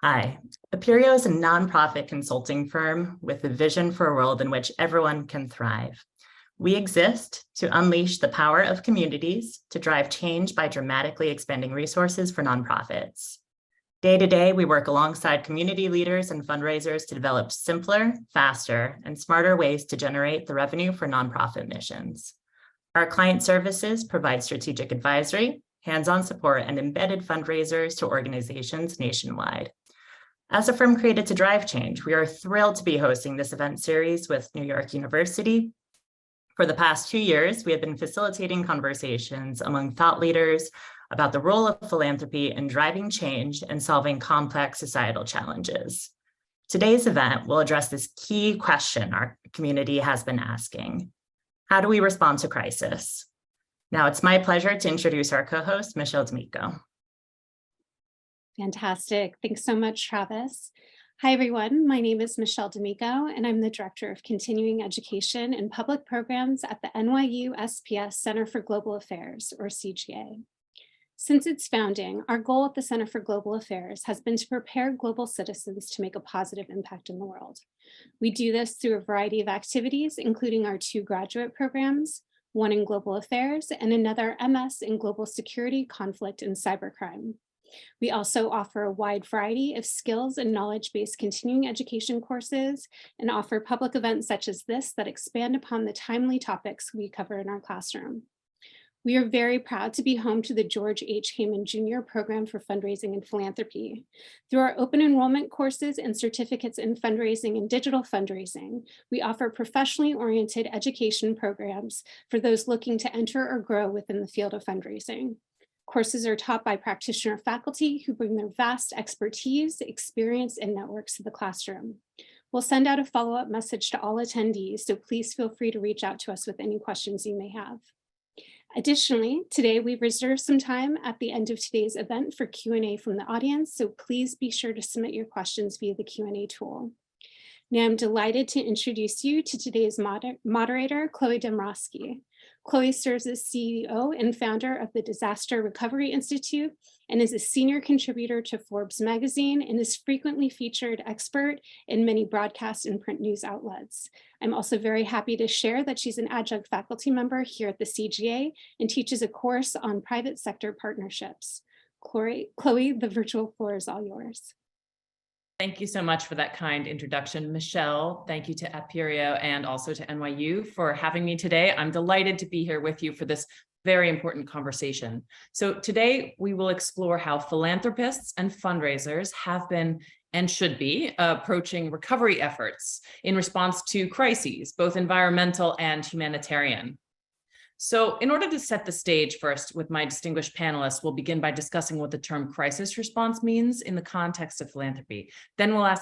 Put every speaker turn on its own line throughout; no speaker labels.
Hi, Aperio is a nonprofit consulting firm with a vision for a world in which everyone can thrive. We exist to unleash the power of communities to drive change by dramatically expanding resources for nonprofits. Day to day, we work alongside community leaders and fundraisers to develop simpler, faster, and smarter ways to generate the revenue for nonprofit missions. Our client services provide strategic advisory, hands-on support, and embedded fundraisers to organizations nationwide. As a firm created to drive change, we are thrilled to be hosting this event series with New York University. For the past 2 years, we have been facilitating conversations among thought leaders about the role of philanthropy in driving change and solving complex societal challenges. Today's event will address this key question our community has been asking. How do we respond to crisis? Now it's my pleasure to introduce our co-host, Michelle D'Amico.
Fantastic. Thanks so much, Travis. Hi, everyone. My name is Michelle D'Amico, and I'm the Director of Continuing Education and Public Programs at the NYU SPS Center for Global Affairs, or CGA. Since its founding, our goal at the Center for Global Affairs has been to prepare global citizens to make a positive impact in the world. We do this through a variety of activities, including our 2 graduate programs, one in Global Affairs and another MS in Global Security, Conflict, and Cybercrime. We also offer a wide variety of skills and knowledge-based continuing education courses and offer public events such as this that expand upon the timely topics we cover in our classroom. We are very proud to be home to the George H. Heyman Jr. Program for Fundraising and Philanthropy. Through our open enrollment courses and certificates in fundraising and digital fundraising, we offer professionally oriented education programs for those looking to enter or grow within the field of fundraising. Courses are taught by practitioner faculty who bring their vast expertise, experience, and networks to the classroom. We'll send out a follow-up message to all attendees, so please feel free to reach out to us with any questions you may have. Additionally, today we've reserved some time at the end of today's event for Q&A from the audience, so please be sure to submit your questions via the Q&A tool. Now I'm delighted to introduce you to today's moderator, Chloe Demrovsky. Chloe serves as CEO and founder of the Disaster Recovery Institute and is a senior contributor to Forbes magazine and is frequently featured expert in many broadcast and print news outlets. I'm also very happy to share that she's an adjunct faculty member here at the CGA and teaches a course on private sector partnerships. Chloe, the virtual floor is all yours.
Thank you so much for that kind introduction, Michelle. Thank you to Aperio and also to NYU for having me today. I'm delighted to be here with you for this very important conversation. So today we will explore how philanthropists and fundraisers have been and should be approaching recovery efforts in response to crises, both environmental and humanitarian. So in order to set the stage first with my distinguished panelists, we'll begin by discussing what the term crisis response means in the context of philanthropy. Then we'll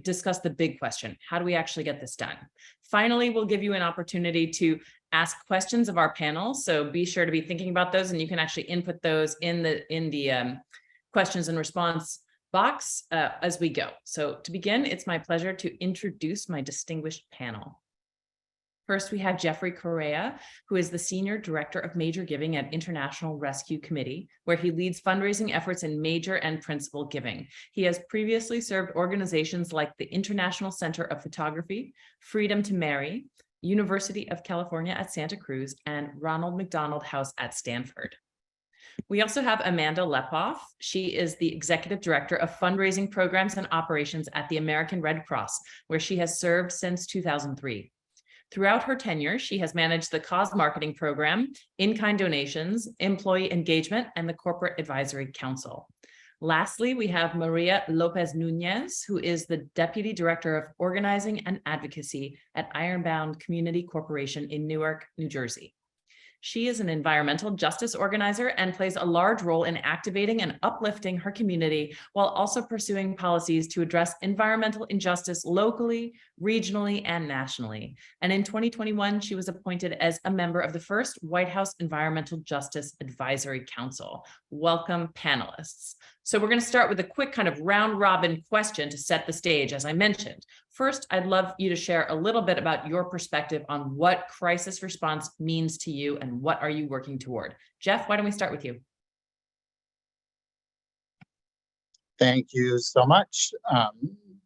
discuss the big question, how do we actually get this done? Finally, we'll give you an opportunity to ask questions of our panel. So be sure to be thinking about those, and you can actually input those in the questions and response box as we go. So to begin, it's my pleasure to introduce my distinguished panel. First, we have Jeffrey Correa, who is the Senior Director of Major Giving at International Rescue Committee, where he leads fundraising efforts in major and principal giving. He has previously served organizations like the International Center of Photography, Freedom to Marry, University of California at Santa Cruz, and Ronald McDonald House at Stanford. We also have Amanda Lepof. She is the Executive Director of Fundraising Programs and Operations at the American Red Cross, where she has served since 2003. Throughout her tenure, she has managed the cause marketing program, in-kind donations, employee engagement, and the Corporate Advisory Council. Lastly, we have Maria Lopez-Nun, who is the Deputy Director of Organizing and Advocacy at Ironbound Community Corporation in Newark, New Jersey. She is an environmental justice organizer and plays a large role in activating and uplifting her community while also pursuing policies to address environmental injustice locally, regionally, and nationally. And in 2021, she was appointed as a member of the first White House Environmental Justice Advisory Council. Welcome, panelists. So we're going to start with a quick kind of round robin question to set the stage, as I mentioned. First, I'd love you to share a little bit about your perspective on what crisis response means to you and what are you working toward. Jeff, why don't we start with you?
Thank you so much.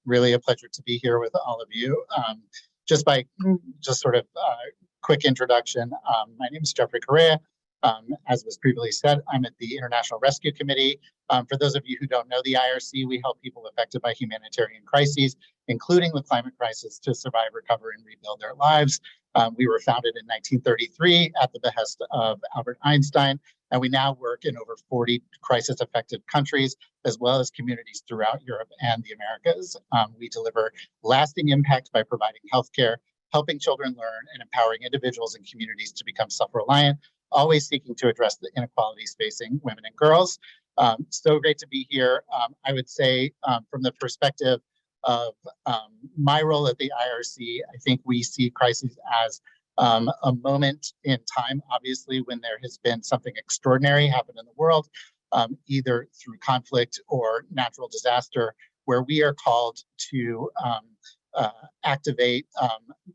Really a pleasure to be here with all of you. Just sort of quick introduction, my name is Jeffrey Correa. As was previously said, I'm at the International Rescue Committee. For those of you who don't know the IRC, we help people affected by humanitarian crises, including the climate crisis, to survive, recover, and rebuild their lives. We were founded in 1933 at the behest of Albert Einstein, and we now work in over 40 crisis-affected countries, as well as communities throughout Europe and the Americas. We deliver lasting impact by providing healthcare, helping children learn, and empowering individuals and communities to become self-reliant, always seeking to address the inequalities facing women and girls. So great to be here. I would say from the perspective of my role at the IRC, I think we see crises as a moment in time, obviously, when there has been something extraordinary happen in the world, either through conflict or natural disaster, where we are called to activate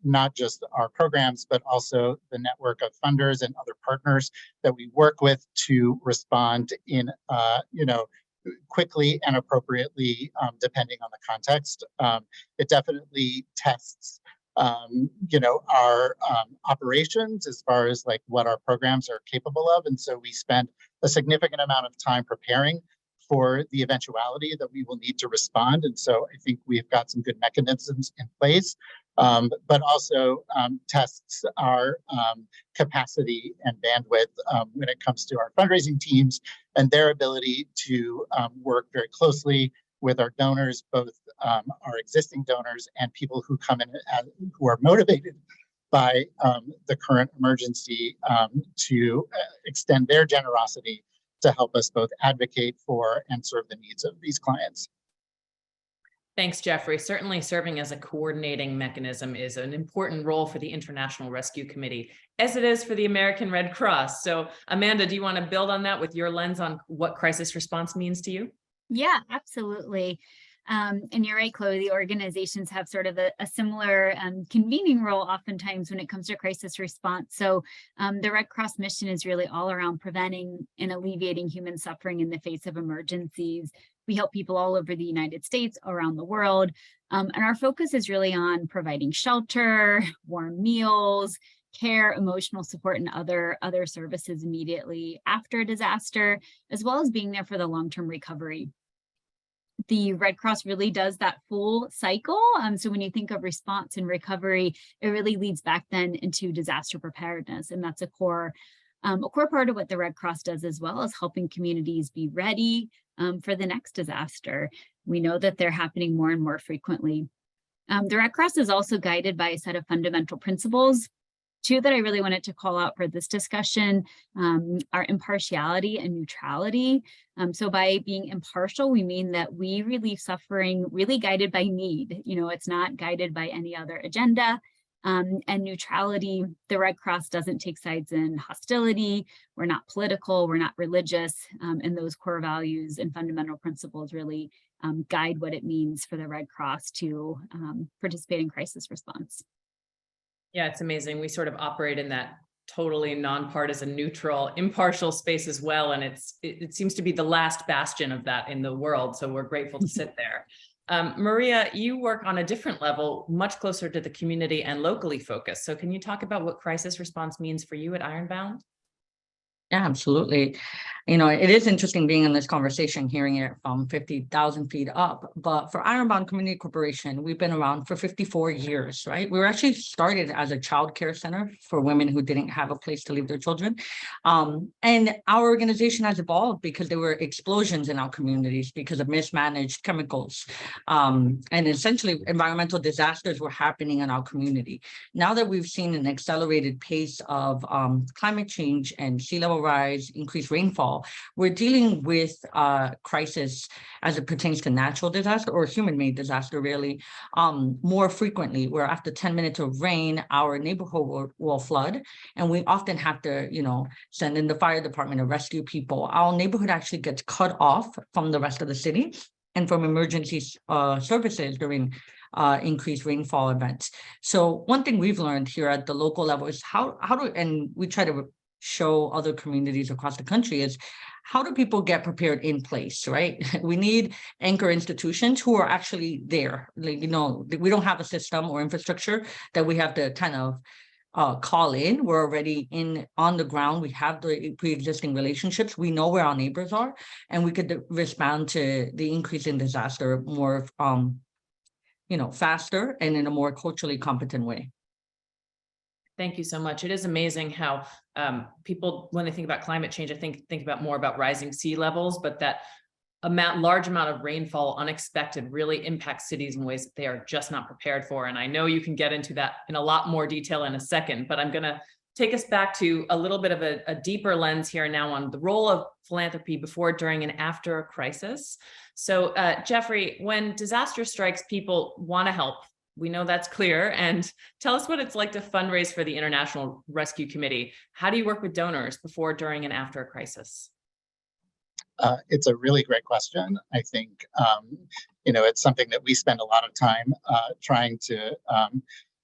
not just our programs, but also the network of funders and other partners that we work with to respond in, quickly and appropriately, depending on the context. It definitely tests, our operations as far as like what our programs are capable of. And so we spend a significant amount of time preparing for the eventuality that we will need to respond. And so I think we've got some good mechanisms in place, but also tests our capacity and bandwidth when it comes to our fundraising teams and their ability to work very closely with our donors, both our existing donors and people who come in who are motivated by the current emergency to extend their generosity to help us both advocate for and serve the needs of these clients.
Thanks, Jeffrey. Certainly serving as a coordinating mechanism is an important role for the International Rescue Committee, as it is for the American Red Cross. So Amanda, do you want to build on that with your lens on what crisis response means to you?
Yeah, absolutely. And you're right, Chloe, the organizations have sort of a similar convening role oftentimes when it comes to crisis response. So the Red Cross mission is really all around preventing and alleviating human suffering in the face of emergencies. We help people all over the United States, around the world. And our focus is really on providing shelter, warm meals, care, emotional support, and other services immediately after a disaster, as well as being there for the long-term recovery. The Red Cross really does that full cycle. So when you think of response and recovery, it really leads back then into disaster preparedness. And that's a core part of what the Red Cross does as well, is helping communities be ready for the next disaster. We know that they're happening more and more frequently. The Red Cross is also guided by a set of fundamental principles. Two that I really wanted to call out for this discussion are impartiality and neutrality. So by being impartial, we mean that we relieve suffering really guided by need. It's not guided by any other agenda. And neutrality, the Red Cross doesn't take sides in hostility. We're not political, we're not religious. And those core values and fundamental principles really guide what it means for the Red Cross to participate in crisis response.
Yeah, it's amazing. We sort of operate in that totally nonpartisan, neutral, impartial space as well. And it seems to be the last bastion of that in the world. So we're grateful to sit there. Maria, you work on a different level, much closer to the community and locally focused. So can you talk about what crisis response means for you at Ironbound?
Yeah, absolutely. It is interesting being in this conversation, hearing it from 50,000 feet up. But for Ironbound Community Corporation, we've been around for 54 years, right? We were actually started as a child care center for women who didn't have a place to leave their children. And our organization has evolved because there were explosions in our communities because of mismanaged chemicals. And essentially, environmental disasters were happening in our community. Now that we've seen an accelerated pace of climate change and sea level rise, increased rainfall, we're dealing with crisis as it pertains to natural disaster or human-made disaster, really, more frequently, where after 10 minutes of rain, our neighborhood will flood, and we often have to, send in the fire department to rescue people. Our neighborhood actually gets cut off from the rest of the city and from emergency services during increased rainfall events. So one thing we've learned here at the local level is how to, and we try to show other communities across the country is how do people get prepared in place, right? We need anchor institutions who are actually there. Like, we don't have a system or infrastructure that we have to kind of call in. We're already on the ground. We have the pre-existing relationships. We know where our neighbors are, and we could respond to the increase in disaster more, faster and in a more culturally competent way.
Thank you so much. It is amazing how people, when they think about climate change, I think about more about rising sea levels, but that large amount of rainfall, unexpected, really impacts cities in ways that they are just not prepared for. And I know you can get into that in a lot more detail in a second, but I'm going to take us back to a little bit of a deeper lens here now on the role of philanthropy before, during, and after a crisis. So Jeffrey, when disaster strikes, people want to help. We know that's clear. And tell us what it's like to fundraise for the International Rescue Committee. How do you work with donors before, during, and after a crisis?
It's a really great question. I think, it's something that we spend a lot of time trying to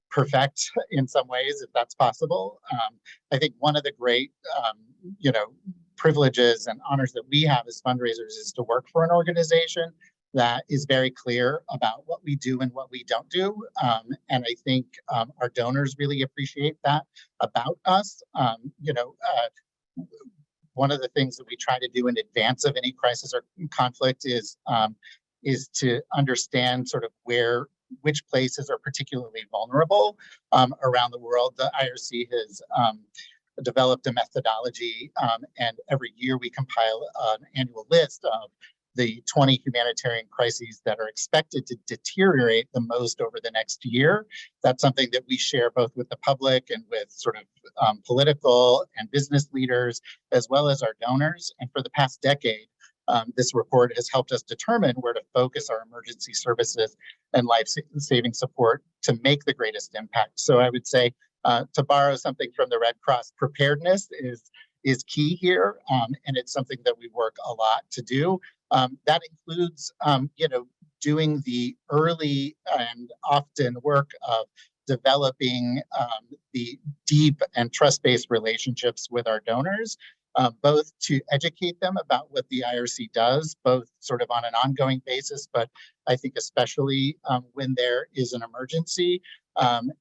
perfect in some ways, if that's possible. I think one of the great, privileges and honors that we have as fundraisers is to work for an organization that is very clear about what we do and what we don't do. And I think our donors really appreciate that about us. One of the things that we try to do in advance of any crisis or conflict is to understand sort of which places are particularly vulnerable around the world. The IRC has developed a methodology, and every year we compile an annual list of the 20 humanitarian crises that are expected to deteriorate the most over the next year. That's something that we share both with the public and with sort of political and business leaders, as well as our donors. And for the past decade, this report has helped us determine where to focus our emergency services and life-saving support to make the greatest impact. So I would say, to borrow something from the Red Cross, preparedness is key here, and it's something that we work a lot to do. That includes, doing the early and often work of developing the deep and trust-based relationships with our donors, both to educate them about what the IRC does, both sort of on an ongoing basis, but I think especially when there is an emergency,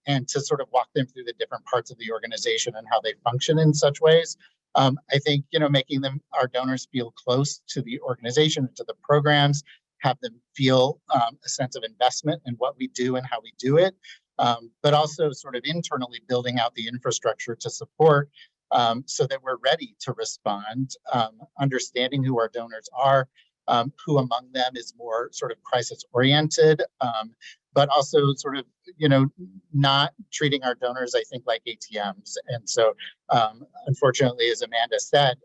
and to sort of walk them through the different parts of the organization and how they function in such ways. I think, making our donors feel close to the organization, to the programs, have them feel a sense of investment in what we do and how we do it, but also sort of internally building out the infrastructure to support so that we're ready to respond, understanding who our donors are, who among them is more sort of crisis oriented, but also sort of, not treating our donors, I think, like ATMs. And so, unfortunately, as Amanda said,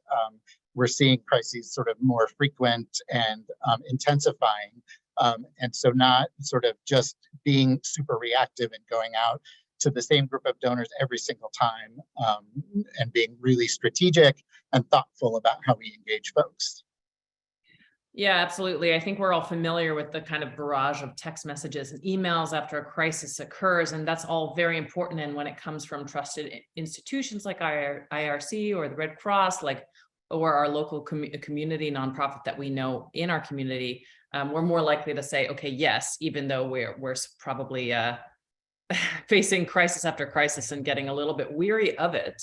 we're seeing crises sort of more frequent and intensifying. And so not sort of just being super reactive and going out to the same group of donors every single time, and being really strategic and thoughtful about how we engage folks.
Yeah, absolutely. I think we're all familiar with the kind of barrage of text messages and emails after a crisis occurs, and that's all very important. And when it comes from trusted institutions like IRC or the Red Cross, or our local community nonprofit that we know in our community, we're more likely to say, okay, yes, even though we're probably facing crisis after crisis and getting a little bit weary of it.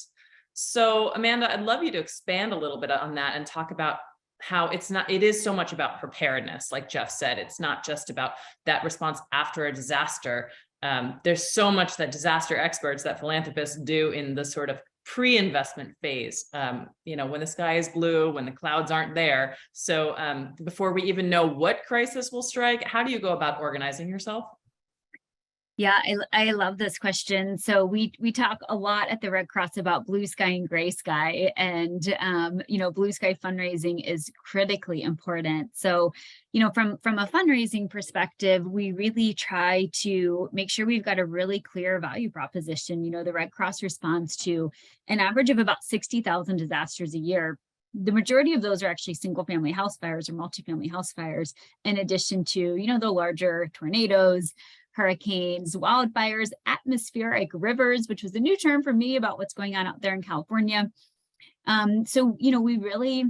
So Amanda, I'd love you to expand a little bit on that and talk about how it is so much about preparedness. Like Jeff said, it's not just about that response after a disaster. There's so much that disaster experts, that philanthropists do in the sort of pre-investment phase, when the sky is blue, when the clouds aren't there. So before we even know what crisis will strike, how do you go about organizing yourself?
Yeah, I love this question. So we talk a lot at the Red Cross about blue sky and gray sky, and blue sky fundraising is critically important. So, from a fundraising perspective, we really try to make sure we've got a really clear value proposition. The Red Cross responds to an average of about 60,000 disasters a year. The majority of those are actually single-family house fires or multifamily house fires, in addition to, the larger tornadoes, hurricanes, wildfires, atmospheric rivers, which was a new term for me about what's going on out there in California, So, you know, we really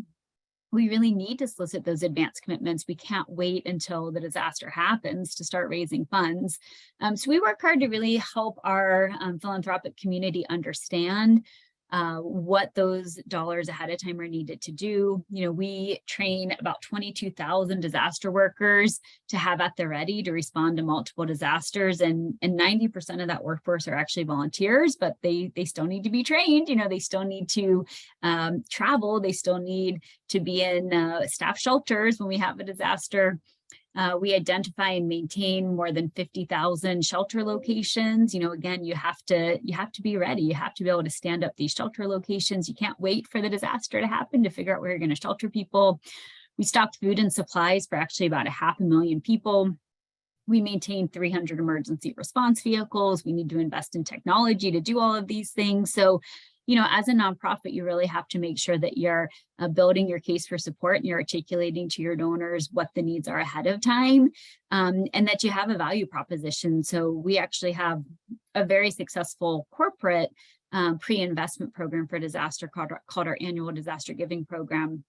need to solicit those advance commitments. We can't wait until the disaster happens to start raising funds. So we work hard to really help our philanthropic community understand what those dollars ahead of time are needed to do. You know, we train about 22,000 disaster workers to have at the ready to respond to multiple disasters, and 90% of that workforce are actually volunteers, but they still need to be trained. You know, they still need to travel, they still need to be in staff shelters when we have a disaster. We identify and maintain more than 50,000 shelter locations. You know, again, you have to be ready. You have to be able to stand up these shelter locations. You can't wait for the disaster to happen to figure out where you're going to shelter people. We stocked food and supplies for actually about 500,000 people. We maintain 300 emergency response vehicles. We need to invest in technology to do all of these things. So, you know, as a nonprofit, you really have to make sure that you're building your case for support and you're articulating to your donors what the needs are ahead of time, and that you have a value proposition. So we actually have a very successful corporate pre-investment program for disaster called our annual disaster giving program.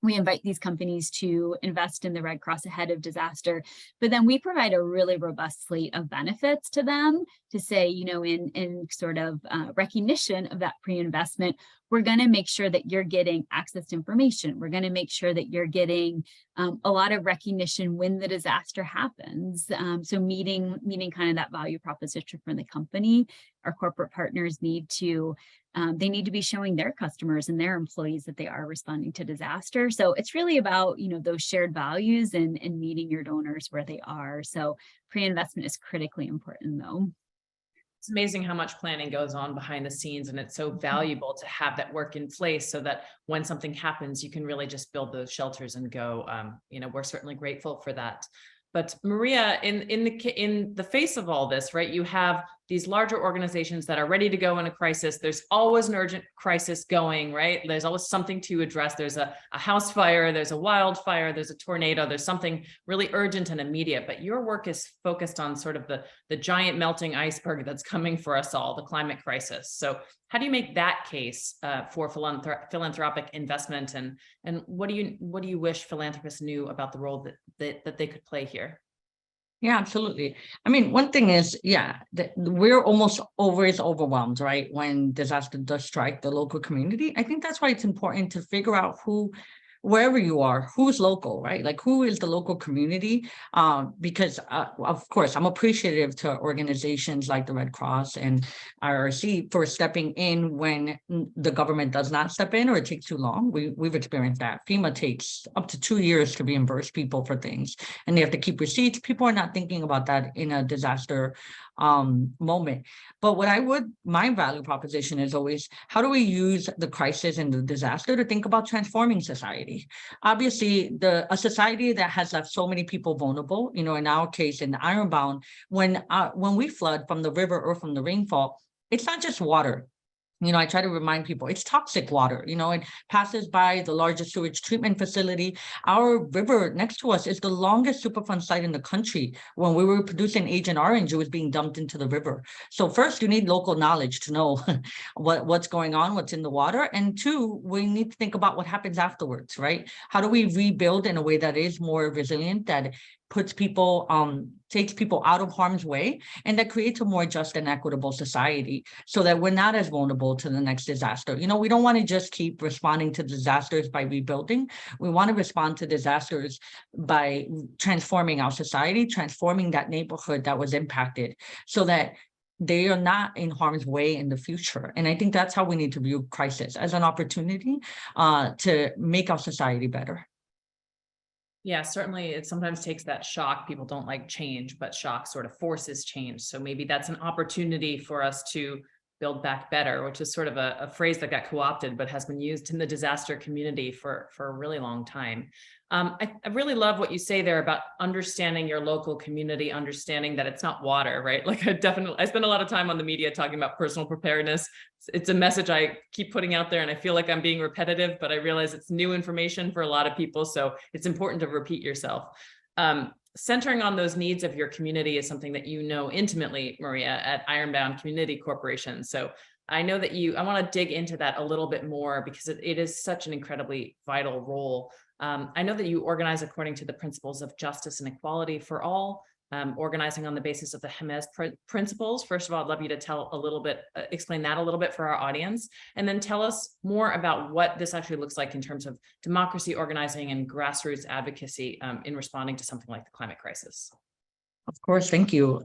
We invite these companies to invest in the Red Cross ahead of disaster, but then we provide a really robust slate of benefits to them to say, you know, in sort of recognition of that pre-investment, we're going to make sure that you're getting access to information. We're going to make sure that you're getting a lot of recognition when the disaster happens. So meeting kind of that value proposition for the company. Our corporate partners need to they need to be showing their customers and their employees that they are responding to disaster. So it's really about, you know, those shared values and meeting your donors where they are. So pre-investment is critically important, though.
It's amazing how much planning goes on behind the scenes, and it's so valuable to have that work in place so that when something happens, you can really just build those shelters and go. You know, we're certainly grateful for that. But Maria, in the face of all this, right, you have these larger organizations that are ready to go in a crisis. There's always an urgent crisis going, right? There's always something to address. There's a house fire, there's a wildfire, there's a tornado, there's something really urgent and immediate. But your work is focused on sort of the giant melting iceberg that's coming for us all, the climate crisis. So how do you make that case for philanthropic investment, and what do you wish philanthropists knew about the role that they could play here?
Yeah, absolutely. I mean, one thing is, yeah, we're almost always overwhelmed, right? When disaster does strike the local community. I think that's why it's important to figure out wherever you are, who's local, right? Like, who is the local community? Because of course, I'm appreciative to organizations like the Red Cross and IRC for stepping in when the government does not step in or it takes too long. We've experienced that. FEMA takes up to 2 years to reimburse people for things, and they have to keep receipts. People are not thinking about that in a disaster moment. But my value proposition is always, how do we use the crisis and the disaster to think about transforming society? Obviously, a society that has left so many people vulnerable, you know, in our case, in Ironbound, when we flood from the river or from the rainfall, it's not just water. You know, I try to remind people it's toxic water. You know, it passes by the largest sewage treatment facility. Our river next to us is the longest Superfund site in the country. When we were producing Agent Orange, it was being dumped into the river. So first, you need local knowledge to know what's going on, what's in the water. And two, we need to think about what happens afterwards, right? How do we rebuild in a way that is more resilient, that puts people, takes people out of harm's way, and that creates a more just and equitable society so that we're not as vulnerable to the next disaster. You know, we don't want to just keep responding to disasters by rebuilding. We want to respond to disasters by transforming our society, transforming that neighborhood that was impacted so that they are not in harm's way in the future. And I think that's how we need to view crisis, as an opportunity to make our society better.
Yeah, certainly it sometimes takes that shock. People don't like change, but shock sort of forces change. So maybe that's an opportunity for us to build back better, which is sort of a phrase that got co-opted, but has been used in the disaster community for a really long time. I really love what you say there about understanding your local community, understanding that it's not water, right? Like I spend a lot of time on the media talking about personal preparedness. It's a message I keep putting out there, and I feel like I'm being repetitive, but I realize it's new information for a lot of people. So it's important to repeat yourself. Centering on those needs of your community is something that you know intimately, Maria, at Ironbound Community Corporation. So I know that I want to dig into that a little bit more because it is such an incredibly vital role. I know that you organize according to the principles of justice and equality for all, organizing on the basis of the Heyman principles. First of all, I'd love you to tell a little bit, explain that a little bit for our audience, and then tell us more about what this actually looks like in terms of democracy organizing and grassroots advocacy in responding to something like the climate crisis.
Of course, thank you.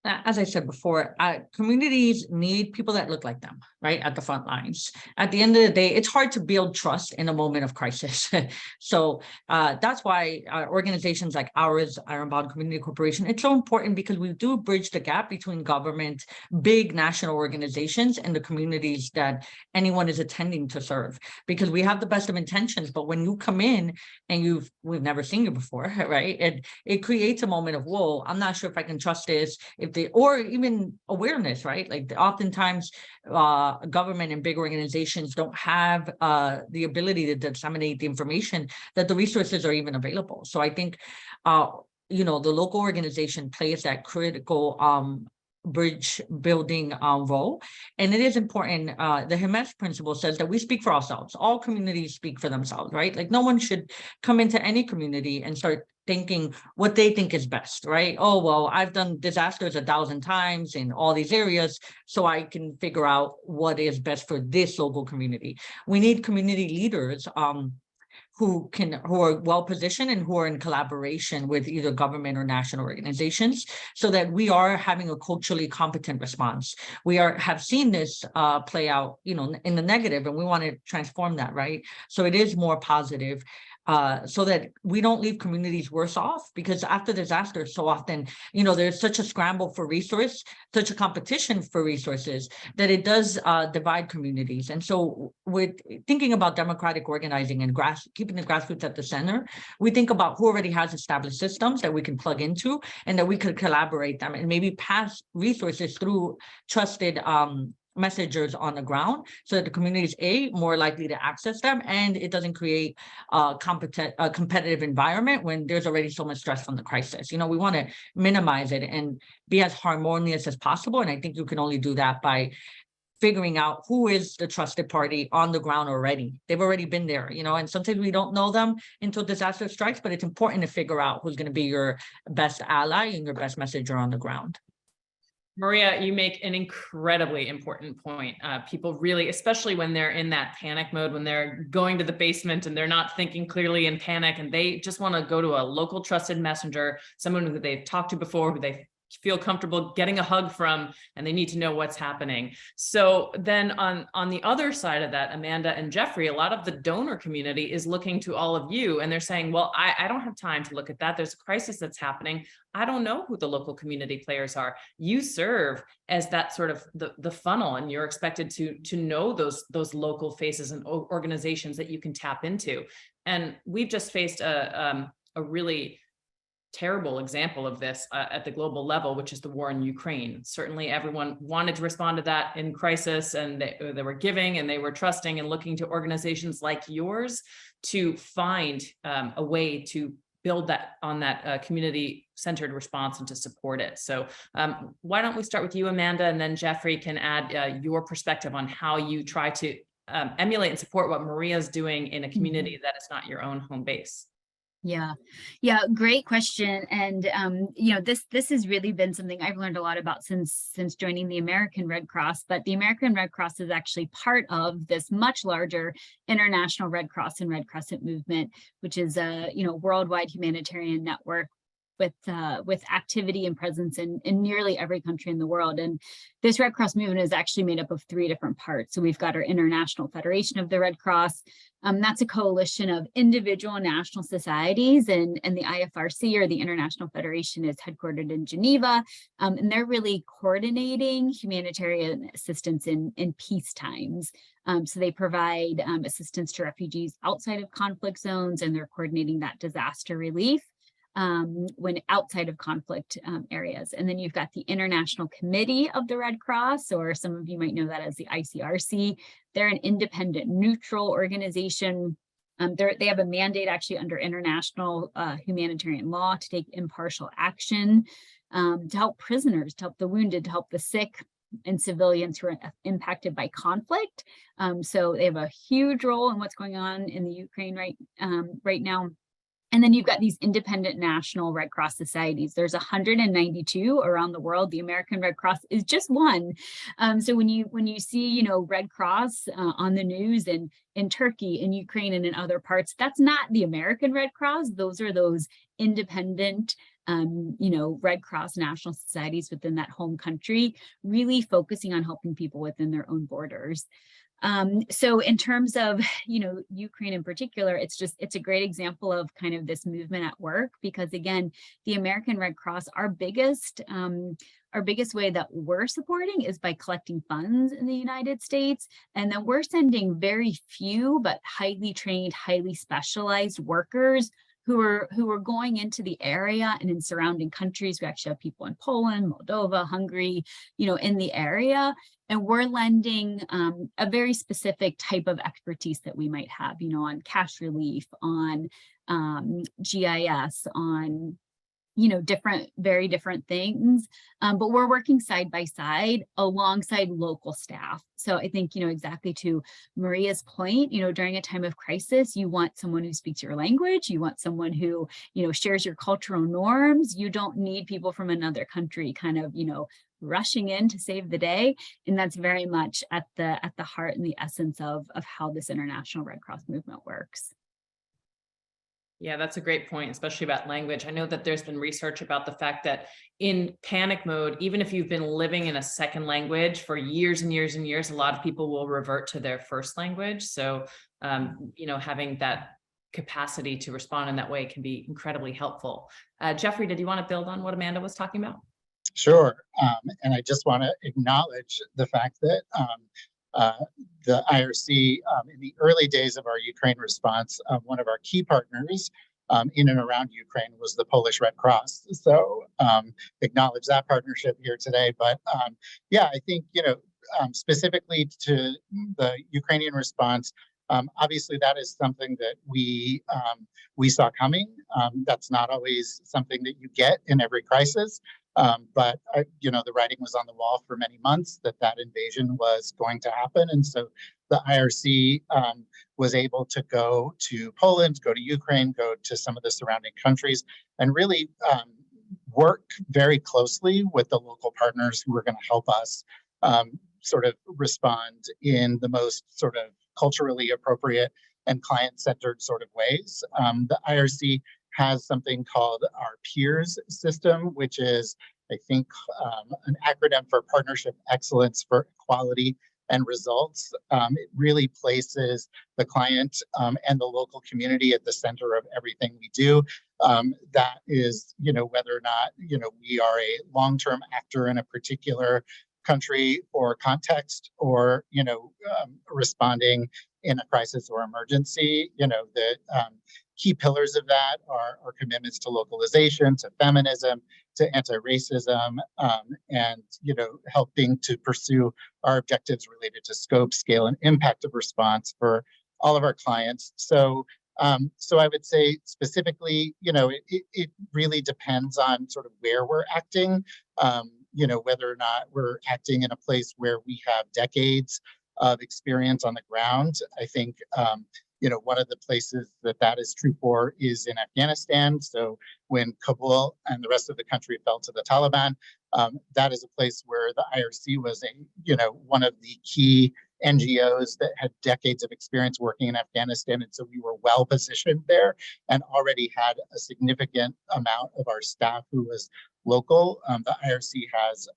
As I said before, communities need people that look like them, right, at the front lines. At the end of the day, it's hard to build trust in a moment of crisis. So that's why organizations like ours, Ironbound Community Corporation, it's so important because we do bridge the gap between government, big national organizations, and the communities that anyone is attending to serve. Because we have the best of intentions, but when you come in and we've never seen you before, right? It creates a moment of, whoa, I'm not sure if I can trust this, or even awareness, right? Like oftentimes government and big organizations don't have the ability to disseminate the information that the resources are even available. So I think, the local organization plays that critical bridge building role. And it is important. The Heyman principle says that we speak for ourselves. All communities speak for themselves, right? Like no one should come into any community and start thinking what they think is best, right? Oh, well, I've done disasters 1,000 times in all these areas, so I can figure out what is best for this local community. We need community leaders who are well positioned and who are in collaboration with either government or national organizations, so that we are having a culturally competent response. We have seen this play out, in the negative, and we want to transform that, right? So it is more positive. So that we don't leave communities worse off, because after disasters, so often, there's such a scramble for resource, such a competition for resources, that it does divide communities. And so with thinking about democratic organizing and keeping the grassroots at the center, we think about who already has established systems that we can plug into and that we could collaborate them and maybe pass resources through trusted messengers on the ground, so that the community is more likely to access them, and it doesn't create a competitive environment when there's already so much stress from the crisis. We want to minimize it and be as harmonious as possible. And I think you can only do that by figuring out who is the trusted party on the ground already. They've already been there, and sometimes we don't know them until disaster strikes, but it's important to figure out who's going to be your best ally and your best messenger on the ground.
Maria, you make an incredibly important point. People really, especially when they're in that panic mode, when they're going to the basement and they're not thinking clearly in panic, and they just want to go to a local trusted messenger, someone who they've talked to before, who they feel comfortable getting a hug from, and they need to know what's happening. So then on the other side of that, Amanda and Jeffrey, a lot of the donor community is looking to all of you, and they're saying, well, I don't have time to look at that. There's a crisis that's happening. I don't know who the local community players are. You serve as that sort of the funnel, and you're expected to know those local faces and organizations that you can tap into. And we've just faced a really terrible example of this at the global level, which is the war in Ukraine. Certainly everyone wanted to respond to that in crisis, and they were giving and they were trusting and looking to organizations like yours to find a way to build that on that community-centered response and to support it. So why don't we start with you, Amanda, and then Jeffrey can add your perspective on how you try to emulate and support what Maria's doing in a community that is not your own home base.
Yeah, great question. And this has really been something I've learned a lot about since joining the American Red Cross. But the American Red Cross is actually part of this much larger international Red Cross and Red Crescent movement, which is a worldwide humanitarian network with activity and presence in nearly every country in the world. And this Red Cross movement is actually made up of 3 different parts. So we've got our International Federation of the Red Cross. That's a coalition of individual national societies, and the IFRC, or the International Federation, is headquartered in Geneva. And they're really coordinating humanitarian assistance in peace times. So they provide assistance to refugees outside of conflict zones, and they're coordinating that disaster relief when outside of conflict areas. And then you've got the International Committee of the Red Cross, or some of you might know that as the ICRC. They're an independent, neutral organization. They have a mandate actually under international humanitarian law to take impartial action to help prisoners, to help the wounded, to help the sick, and civilians who are impacted by conflict. So they have a huge role in what's going on in the Ukraine right now. And then you've got these independent national Red Cross societies. There's 192 around the world. The American Red Cross is just one. So when you see, Red Cross on the news in Turkey, in Ukraine, and in other parts, that's not the American Red Cross. Those are those independent, Red Cross national societies within that home country, really focusing on helping people within their own borders. So in terms of, Ukraine in particular, it's a great example of kind of this movement at work, because again, the American Red Cross, our biggest way that we're supporting is by collecting funds in the United States. And then we're sending very few, but highly trained, highly specialized workers who are going into the area and in surrounding countries. We actually have people in Poland, Moldova, Hungary, in the area. And we're lending a very specific type of expertise that we might have, on cash relief, on GIS, on very different things, but we're working side by side alongside local staff. So I think, exactly to Maria's point, during a time of crisis, you want someone who speaks your language, you want someone who, shares your cultural norms. You don't need people from another country kind of, rushing in to save the day. And that's very much at the heart and the essence of how this international Red Cross movement works.
Yeah, that's a great point, especially about language. I know that there's been research about the fact that in panic mode, even if you've been living in a second language for years and years and years, a lot of people will revert to their first language. So, having that capacity to respond in that way can be incredibly helpful. Jeffrey, did you want to build on what Amanda was talking about?
Sure. And I just want to acknowledge the fact that the IRC, in the early days of our Ukraine response, one of our key partners in and around Ukraine was the Polish Red Cross. So acknowledge that partnership here today. But I think, specifically to the Ukrainian response, obviously that is something that we saw coming. That's not always something that you get in every crisis. But the writing was on the wall for many months that invasion was going to happen. And so the IRC was able to go to Poland, go to Ukraine, go to some of the surrounding countries, and really work very closely with the local partners who were going to help us sort of respond in the most sort of culturally appropriate and client-centered sort of ways. The IRC has something called our PEERS system, which is, I think, an acronym for Partnership Excellence for Equality and Results. It really places the client and the local community at the center of everything we do. That is, whether or not, we are a long-term actor in a particular country or context, or, responding in a crisis or emergency. The key pillars of that are commitments to localization, to feminism, to anti-racism, and helping to pursue our objectives related to scope, scale, and impact of response for all of our clients. So I would say specifically, it really depends on sort of where we're acting, whether or not we're acting in a place where we have decades of experience on the ground. I think, one of the places that is true for is in Afghanistan. So when Kabul and the rest of the country fell to the Taliban, that is a place where the IRC was one of the key NGOs that had decades of experience working in Afghanistan. And so we were well positioned there and already had a significant amount of our staff who was local. The IRC has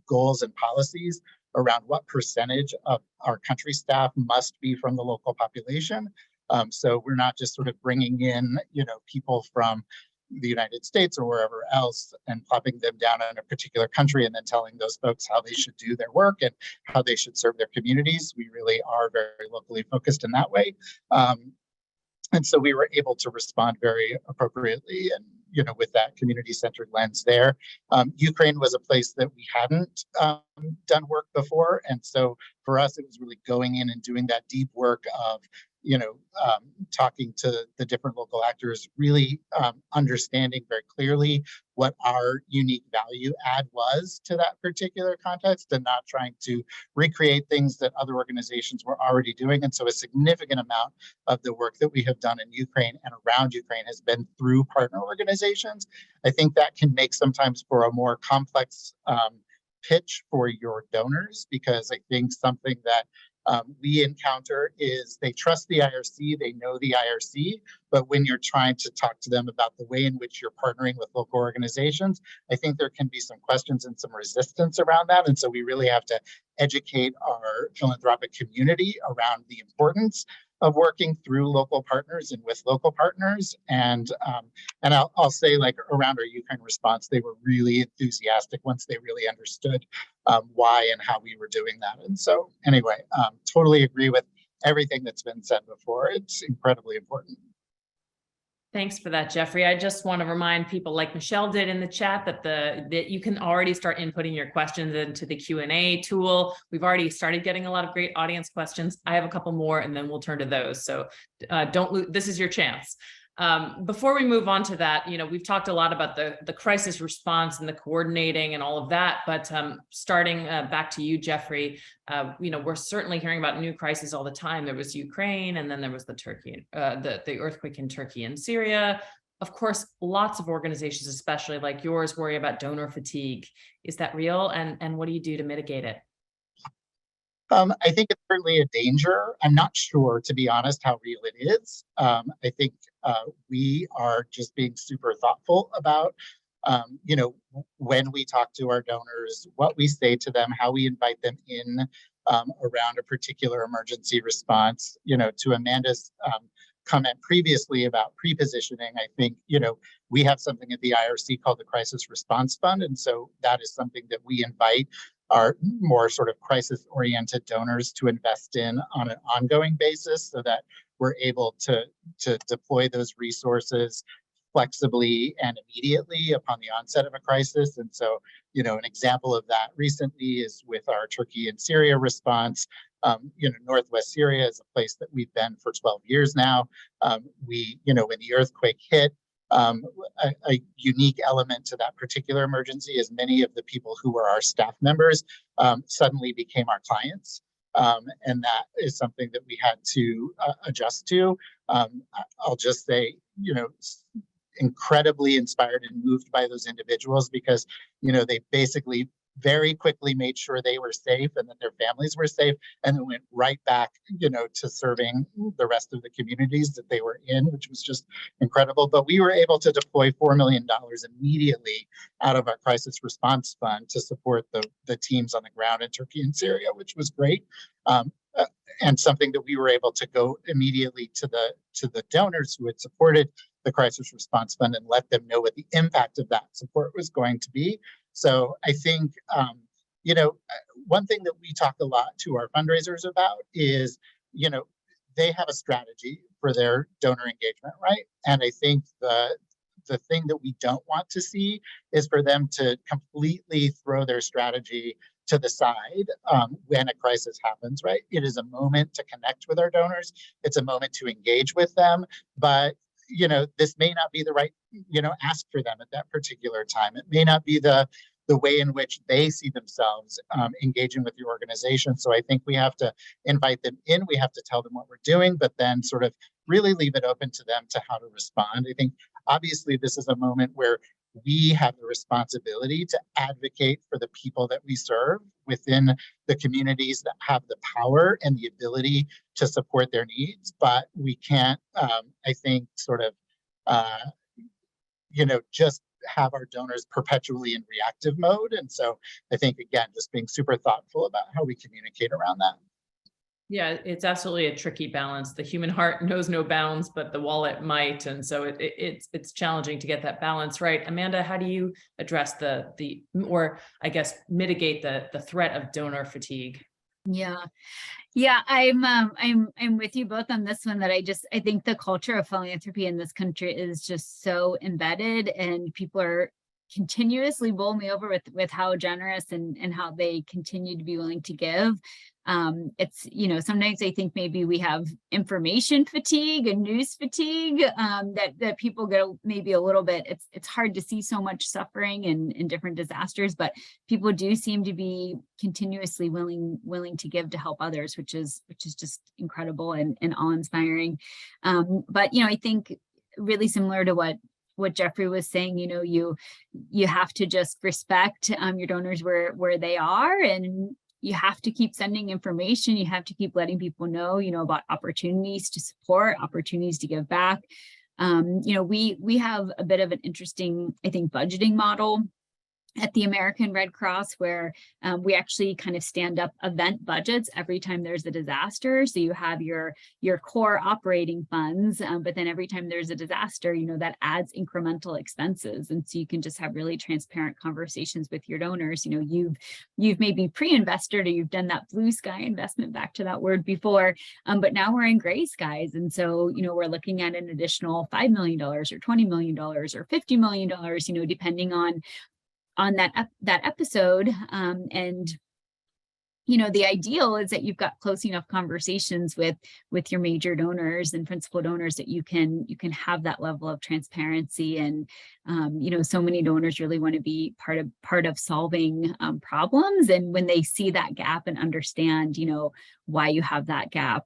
goals and policies around what percentage of our country staff must be from the local population. So we're not just sort of bringing in, people from the United States or wherever else and plopping them down in a particular country and then telling those folks how they should do their work and how they should serve their communities. We really are very locally focused in that way. And so we were able to respond very appropriately and, with that community-centered lens there. Ukraine was a place that we hadn't done work before. And so for us, it was really going in and doing that deep work of talking to the different local actors, really understanding very clearly what our unique value add was to that particular context, and not trying to recreate things that other organizations were already doing. And so a significant amount of the work that we have done in Ukraine and around Ukraine has been through partner organizations. I think that can make sometimes for a more complex pitch for your donors, because I think something that we encounter is they trust the IRC, they know the IRC, but when you're trying to talk to them about the way in which you're partnering with local organizations, I think there can be some questions and some resistance around that. And so we really have to educate our philanthropic community around the importance of working through local partners and with local partners. And I'll say, like, around our Ukraine response, they were really enthusiastic once they really understood why and how we were doing that. And so anyway, totally agree with everything that's been said before. It's incredibly important.
Thanks for that, Jeffrey. I just want to remind people, like Michelle did in the chat, that you can already start inputting your questions into the Q&A tool. We've already started getting a lot of great audience questions. I have a couple more, and then we'll turn to those. So don't lose. This is your chance. Before we move on to that, we've talked a lot about the crisis response and the coordinating and all of that, but starting back to you, Jeffrey, we're certainly hearing about new crises all the time. There was Ukraine, and then there was the earthquake in Turkey and Syria. Of course, lots of organizations, especially like yours, worry about donor fatigue. Is that real? And what do you do to mitigate it?
I think it's certainly a danger. I'm not sure, to be honest, how real it is. I think we are just being super thoughtful about, when we talk to our donors, what we say to them, how we invite them in around a particular emergency response. To Amanda's comment previously about pre-positioning, I think, we have something at the IRC called the Crisis Response Fund. And so that is something that we invite our more sort of crisis-oriented donors to invest in on an ongoing basis, so that we're able to deploy those resources flexibly and immediately upon the onset of a crisis. And so, an example of that recently is with our Turkey and Syria response. Northwest Syria is a place that we've been for 12 years now. When the earthquake hit, a unique element to that particular emergency is many of the people who were our staff members suddenly became our clients. And that is something that we had to adjust to. I'll just say, incredibly inspired and moved by those individuals, because, they basically very quickly made sure they were safe and that their families were safe, and then went right back, to serving the rest of the communities that they were in, which was just incredible. But we were able to deploy $4 million immediately out of our crisis response fund to support the teams on the ground in Turkey and Syria, which was great. And something that we were able to go immediately to the donors who had supported the crisis response fund and let them know what the impact of that support was going to be. So I think, one thing that we talk a lot to our fundraisers about is, they have a strategy for their donor engagement, right? And I think the thing that we don't want to see is for them to completely throw their strategy to the side when a crisis happens, right? It is a moment to connect with our donors. It's a moment to engage with them, but this may not be the right, ask for them at that particular time. It may not be the way in which they see themselves engaging with your organization. So I think we have to invite them in. We have to tell them what we're doing, but then sort of really leave it open to them to how to respond. I think obviously this is a moment where we have the responsibility to advocate for the people that we serve within the communities that have the power and the ability to support their needs. But we can't, I think, sort of, just have our donors perpetually in reactive mode. And so I think, again, just being super thoughtful about how we communicate around that.
Yeah, it's absolutely a tricky balance. The human heart knows no bounds, but the wallet might. And so it's challenging to get that balance right. Amanda, how do you address or I guess mitigate the threat of donor fatigue?
Yeah, I'm with you both on this one, that I think the culture of philanthropy in this country is just so embedded, and people are continuously bowl me over with how generous and how they continue to be willing to give. It's, sometimes I think maybe we have information fatigue and news fatigue, that people get maybe a little bit, it's hard to see so much suffering in different disasters, but people do seem to be continuously willing to give to help others, which is just incredible and awe-inspiring. But, I think really similar to what Jeffrey was saying, you have to just respect your donors where they are, and you have to keep sending information. You have to keep letting people know, about opportunities to support, opportunities to give back. We have a bit of an interesting, I think, budgeting model at the American Red Cross, where we actually kind of stand up event budgets every time there's a disaster. So you have your core operating funds, but then every time there's a disaster, that adds incremental expenses. And so you can just have really transparent conversations with your donors. You've maybe pre-invested, or you've done that blue sky investment, back to that word before, but now we're in gray skies. And so, we're looking at an additional $5 million or $20 million or $50 million, depending on that episode. And the ideal is that you've got close enough conversations with your major donors and principal donors that you can have that level of transparency. And so many donors really want to be part of solving problems. And when they see that gap and understand why you have that gap,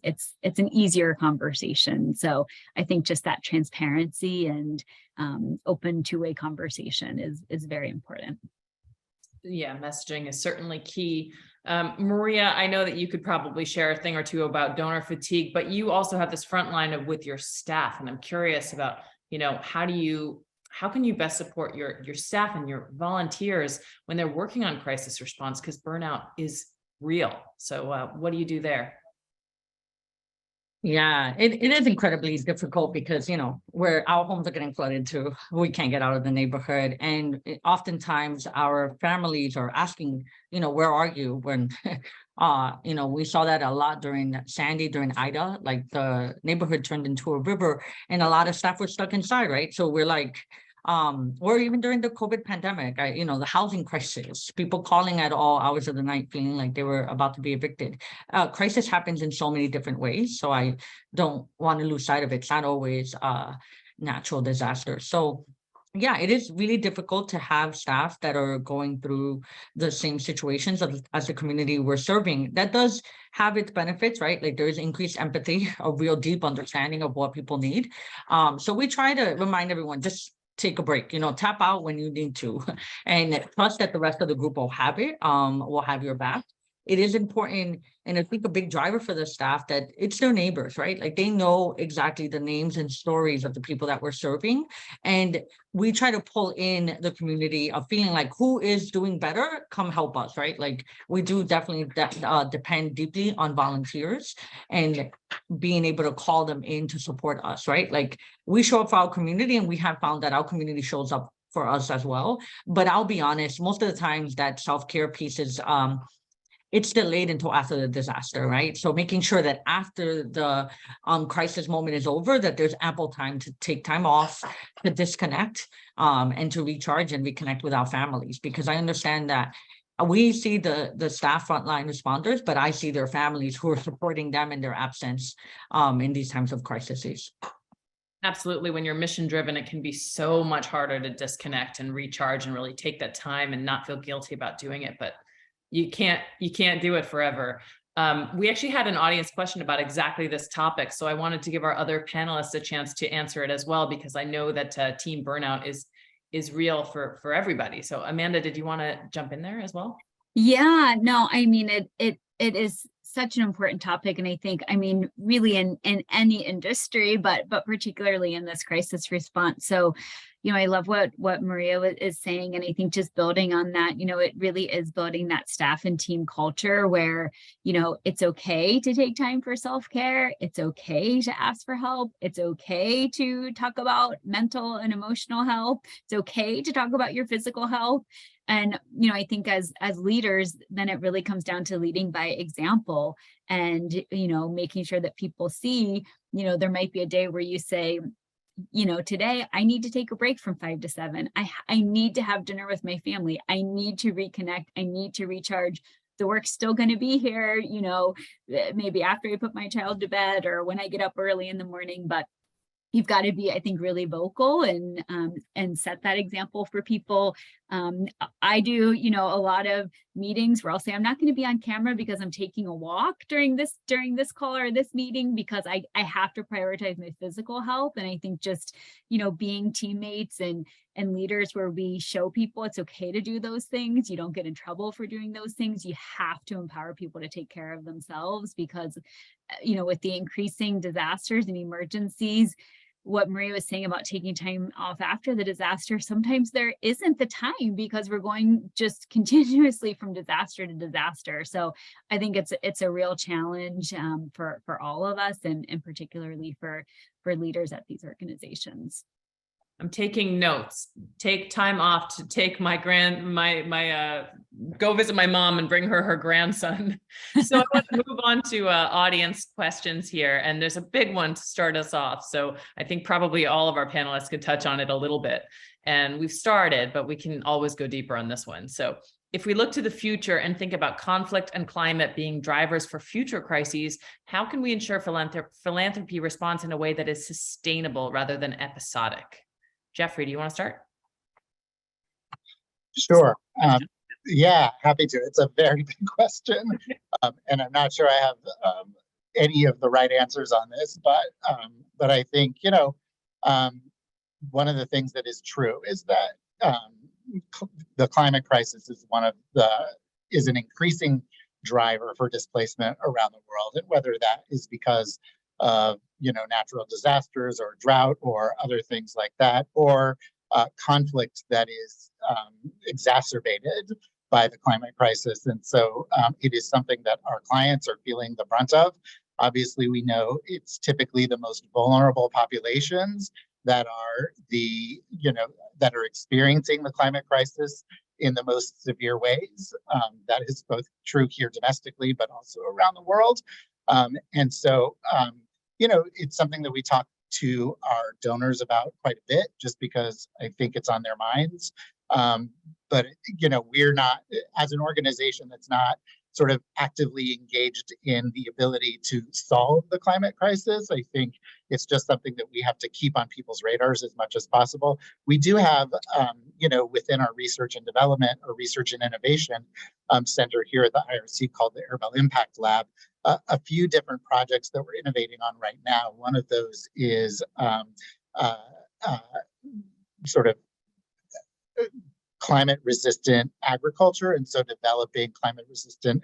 it's an easier conversation. So I think just that transparency and open two-way conversation is very important.
Yeah, messaging is certainly key. Maria, I know that you could probably share a thing or two about donor fatigue, but you also have this front line with your staff. And I'm curious about, how can you best support your staff and your volunteers when they're working on crisis response? Because burnout is real. So what do you do there?
Yeah, it is incredibly difficult because, where our homes are getting flooded too, we can't get out of the neighborhood. And oftentimes our families are asking, where are you? When, we saw that a lot during Sandy, during Ida, like the neighborhood turned into a river and a lot of staff were stuck inside, right? So we're like, or even during the COVID pandemic, the housing crisis, people calling at all hours of the night feeling like they were about to be evicted. Crisis happens in so many different ways. So I don't want to lose sight of it. It's not always natural disaster. So yeah, it is really difficult to have staff that are going through the same situations as the community we're serving. That does have its benefits, right? Like there's increased empathy, a real deep understanding of what people need. So we try to remind everyone, just take a break, tap out when you need to, and trust that the rest of the group will have it, will have your back. It is important, and I think a big driver for the staff, that it's their neighbors, right? Like they know exactly the names and stories of the people that we're serving. And we try to pull in the community of feeling like, who is doing better? Come help us, right? Like we do definitely depend deeply on volunteers and being able to call them in to support us, right? Like we show up for our community, and we have found that our community shows up for us as well. But I'll be honest, most of the times that self-care piece is, it's delayed until after the disaster, right? So making sure that after the crisis moment is over, that there's ample time to take time off, to disconnect, and to recharge and reconnect with our families. Because I understand that we see the staff frontline responders, but I see their families who are supporting them in their absence in these times of crises.
Absolutely. When you're mission driven, it can be so much harder to disconnect and recharge and really take that time and not feel guilty about doing it. But you can't do it forever. We actually had an audience question about exactly this topic. So I wanted to give our other panelists a chance to answer it as well, because I know that team burnout is real for everybody. So Amanda, did you want to jump in there as well?
Yeah, no, I mean, it is such an important topic. And I think, really in any industry, but particularly in this crisis response. So, I love what Maria is saying. And I think just building on that, it really is building that staff and team culture where, it's okay to take time for self-care. It's okay to ask for help. It's okay to talk about mental and emotional health. It's okay to talk about your physical health. And, I think as leaders, then it really comes down to leading by example and, making sure that people see, there might be a day where you say, today I need to take a break from 5 to 7. I need to have dinner with my family. I need to reconnect. I need to recharge. The work's still going to be here, maybe after I put my child to bed or when I get up early in the morning, but you've got to be, I think, really vocal and set that example for people. I do, a lot of meetings where I'll say, I'm not going to be on camera because I'm taking a walk during this call or this meeting, because I have to prioritize my physical health. And I think just, being teammates and leaders where we show people it's okay to do those things. You don't get in trouble for doing those things. You have to empower people to take care of themselves, because, with the increasing disasters and emergencies, what Maria was saying about taking time off after the disaster, sometimes there isn't the time because we're going just continuously from disaster to disaster. So I think it's a real challenge for all of us, and particularly for leaders at these organizations.
I'm taking notes. Take time off to take my go visit my mom and bring her grandson. So I want to move on to audience questions here, and there's a big one to start us off. So I think probably all of our panelists could touch on it a little bit, and we've started, but we can always go deeper on this one. So if we look to the future and think about conflict and climate being drivers for future crises, how can we ensure philanthropy responds in a way that is sustainable rather than episodic? Jeffrey, do you want to start?
Sure. Yeah, happy to. It's a very big question, and I'm not sure I have any of the right answers on this, but I think one of the things that is true is that the climate crisis is an increasing driver for displacement around the world, and whether that is because of natural disasters or drought or other things like that, or conflict that is exacerbated by the climate crisis. And so it is something that our clients are feeling the brunt of. Obviously, we know it's typically the most vulnerable populations that are that are experiencing the climate crisis in the most severe ways. That is both true here domestically, but also around the world. And so, it's something that we talk to our donors about quite a bit, just because I think it's on their minds. But, we're not, as an organization that's not sort of actively engaged in the ability to solve the climate crisis, I think it's just something that we have to keep on people's radars as much as possible. We do have, within our research and development or research and innovation center here at the IRC called the Airbell Impact Lab, a few different projects that we're innovating on right now. One of those is sort of climate resistant agriculture, and so developing climate resistant